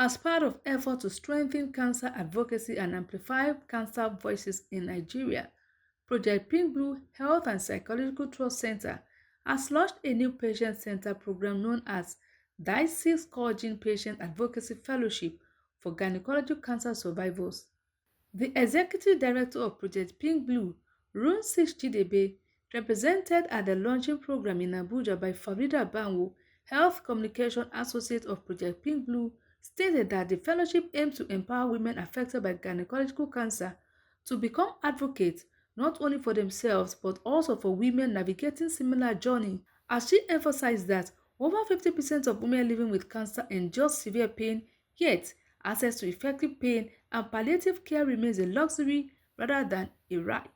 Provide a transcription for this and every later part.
as part of efforts to strengthen cancer advocacy and amplify cancer voices in Nigeria. Project Pink Blue Health and Psychological Trust Center has launched a new patient-centered program known as Dicey Scroggins Patient Advocacy Fellowship for Gynecological Cancer Survivors. The executive director of Project Pink Blue, Rune 6 Chidebe, represented at the launching program in Abuja by Farida Banwo, Health Communication Associate of Project Pink Blue, stated that the fellowship aims to empower women affected by gynecological cancer to become advocates not only for themselves but also for women navigating similar journey. As she emphasized that over 50% of women living with cancer endure severe pain, yet access to effective pain and palliative care remains a luxury rather than a right.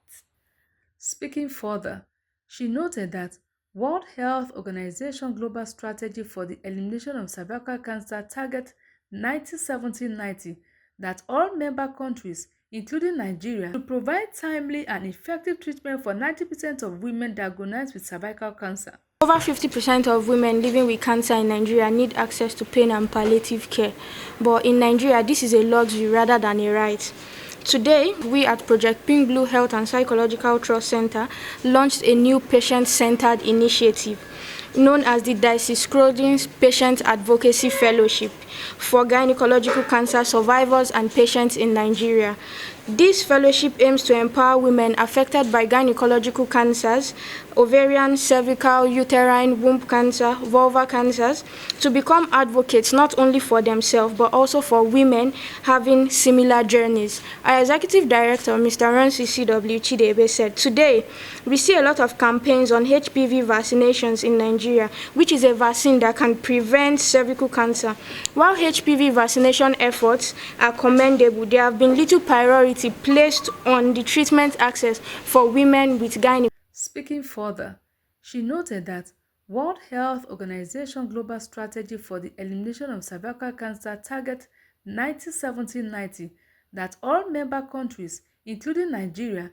Speaking further, she noted that World Health Organization Global Strategy for the Elimination of Cervical Cancer targets 90-70-90 that all member countries, including Nigeria, should provide timely and effective treatment for 90% of women diagnosed with cervical cancer. Over 50% of women living with cancer in Nigeria need access to pain and palliative care. But in Nigeria, this is a luxury rather than a right. Today, we at Project Pink Blue Health and Psychological Trust Center launched a new patient-centered initiative known as the Dicey Scroggins Patient Advocacy Fellowship for Gynecological Cancer Survivors and Patients in Nigeria. This fellowship aims to empower women affected by gynecological cancers, ovarian, cervical, uterine, womb cancer, vulvar cancers, to become advocates not only for themselves but also for women having similar journeys. Our Executive Director, Mr. Ransi CW Chidebe, said, "Today, we see a lot of campaigns on HPV vaccinations in Nigeria, which is a vaccine that can prevent cervical cancer. While HPV vaccination efforts are commendable, there have been little priority placed on the treatment access for women with gynecological." Speaking further, she noted that World Health Organization Global Strategy for the Elimination of Cervical Cancer targets 90-70-90 that all member countries, including Nigeria.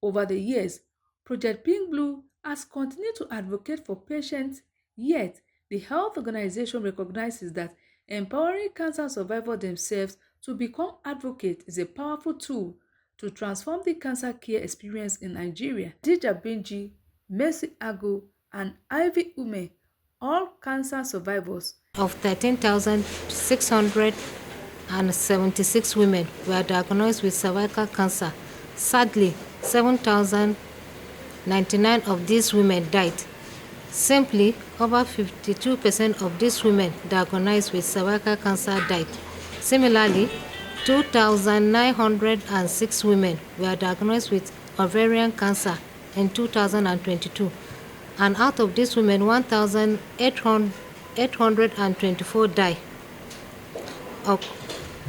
Over the years, Project Pink Blue has continued to advocate for patients, yet the health organization recognizes that empowering cancer survivors themselves to become advocates is a powerful tool to transform the cancer care experience in Nigeria. Dija Benji, Mercy Ago, and Ivy Ume, all cancer survivors. Of 13,676 women were diagnosed with cervical cancer. Sadly, 7,099 of these women died. Simply, over 52% of these women diagnosed with cervical cancer died. Similarly, 2,906 women were diagnosed with ovarian cancer in 2022, and out of these women, 1,824 died,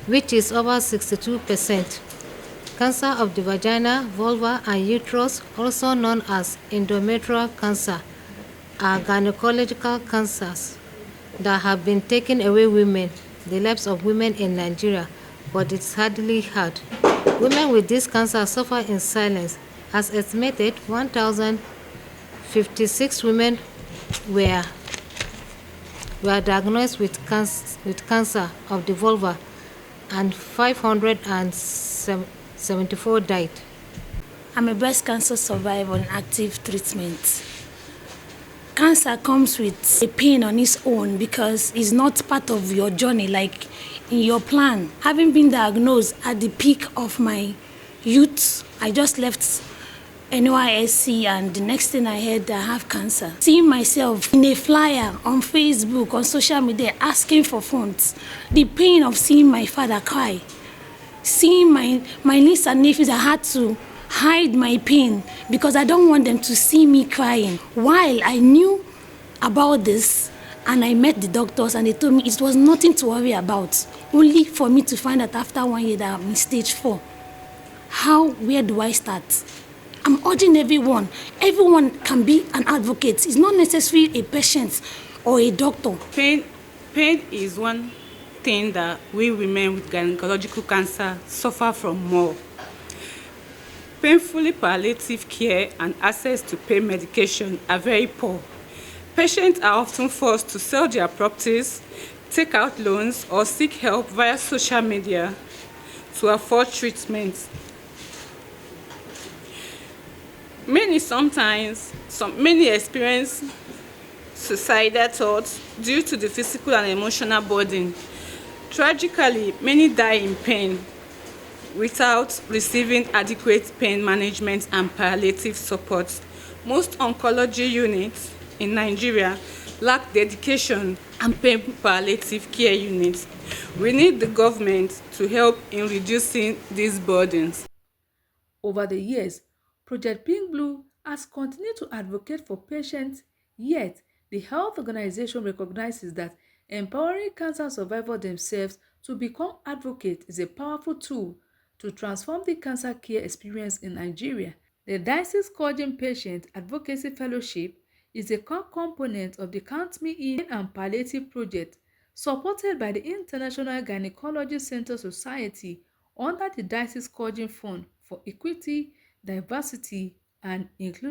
which is over 62%. Cancer of the vagina, vulva, and uterus, also known as endometrial cancer, are gynecological cancers that have been taking away the lives of women in Nigeria, but it's hardly heard. Women with this cancer suffer in silence. As estimated, 1,056 women were diagnosed with cancer of the vulva, and 574 died. I'm a breast cancer survivor on active treatment. Cancer comes with a pain on its own because it's not part of your journey, like in your plan. Having been diagnosed at the peak of my youth, I just left NYSC and the next thing I heard, I have cancer. Seeing myself in a flyer on Facebook, on social media, asking for funds. The pain of seeing my father cry. Seeing my niece and nephews, I had to hide my pain because I don't want them to see me crying. While I knew about this and I met the doctors and they told me it was nothing to worry about, only for me to find out after 1 year that I'm in stage 4. Where do I start? I'm urging everyone can be an advocate. It's not necessarily a patient or a doctor. Pain is one thing that we women with gynecological cancer suffer from more. Painfully palliative care and access to pain medication are very poor. Patients are often forced to sell their properties, take out loans, or seek help via social media to afford treatment. Many experience suicidal thoughts due to the physical and emotional burden. Tragically, many die in pain without receiving adequate pain management and palliative support. Most oncology units in Nigeria lack dedication and pain palliative care units. We need the government to help in reducing these burdens. Over the years, Project Pink Blue has continued to advocate for patients, yet the health organization recognizes that empowering cancer survivors themselves to become advocates is a powerful tool to transform the cancer care experience in Nigeria. The Dicey Scroggins Patient Advocacy Fellowship is a core component of the Count Me In and Palliative Project, supported by the International Gynecology Center Society under the Dicey Scroggins Fund for Equity, Diversity, and Inclusion.